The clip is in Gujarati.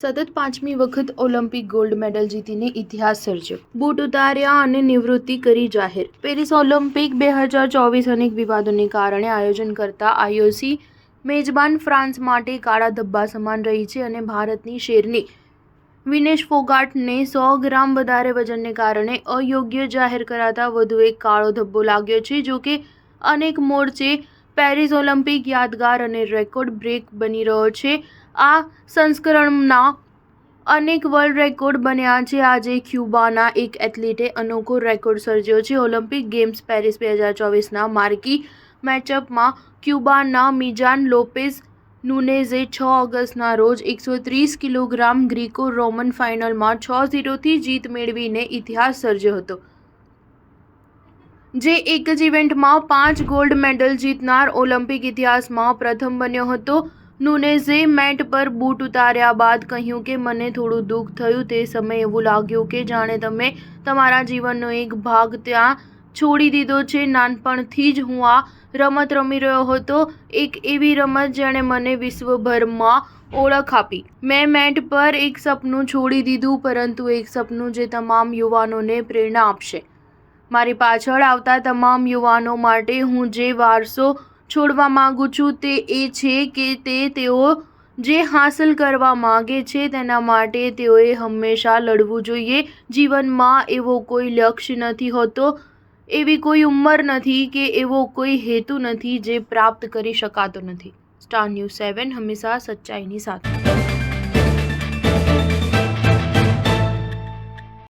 સતત પાંચમી વખત ઓલિમ્પિક ગોલ્ડ મેડલ જીતીને ઇતિહાસ સર્જ્યો, બૂટ ઉતાર્યા અને નિવૃત્તિ કરી જાહેર। પેરિસ ઓલિમ્પિક 2024 અનેક વિવાદોને કારણે આયોજન કરતા IOC મેજબાન ફ્રાન્સ માટે કાળા ધબ્બા સમાન રહી છે અને ભારતની શેરની વિનેશ ફોગાટને 100 ગ્રામ વધારે વજનને કારણે અયોગ્ય જાહેર કરાતા વધુ એક કાળો ધબ્બો લાગ્યો છે। જો કે અનેક મોરચે પેરિસ ઓલિમ્પિક યાદગાર અને રેકોર્ડ બ્રેક બની રહ્યો છે। આ સંસ્કરણના અનેક વર્લ્ડ રેકોર્ડ બન્યા છે। આજે ક્યુબાના એક એથ્લીટે અનોખો રેકોર્ડ સર્જ્યો છે। ઓલિમ્પિક ગેમ્સ પેરિસ 2024ના માર્કી મેચઅપમાં ક્યુબાના મિજાન લોપેઝ નુનેઝે 6 ઓગસ્ટના રોજ 130 કિલોગ્રામ ગ્રીકો રોમન ફાઇનલમાં 6-0થી જીત મેળવીને ઇતિહાસ સર્જ્યો હતો, જે એક જ ઇવેન્ટમાં 5 ગોલ્ડ મેડલ જીતનાર ઓલિમ્પિક ઇતિહાસમાં પ્રથમ બન્યો હતો। નુનેઝે મેટ પર બૂટ ઉતાર્યા બાદ કહ્યું કે મને થોડું દુઃખ થયું। તે સમયે એવું લાગ્યું કે જાણે તમે તમારા જીવનનો એક ભાગ ત્યાં છોડી દીધો છે। નાનપણથી જ હું આ રમત રમી રહ્યો હતો, એક એવી રમત જેણે મને વિશ્વભરમાં ઓળખ આપી। મેં મેટ પર એક સપનું છોડી દીધું, પરંતુ એક સપનું જે તમામ યુવાનોને પ્રેરણા આપશે। મારી પાછળ આવતા તમામ યુવાનો માટે હું જે વારસો છોડવા માંગુ છું તે એ છે કે તેઓ જે હાંસલ કરવા માંગે છે તેના માટે તેઓએ હંમેશા લડવું જોઈએ। જીવનમાં એવો કોઈ લક્ષ્ય નથી હોતો, એવી કોઈ ઉંમર નથી કે એવો કોઈ હેતુ નથી જે પ્રાપ્ત કરી શકાતો નથી। સ્ટાર ન્યૂઝ 7 હંમેશા સચ્ચાઈની સાથે।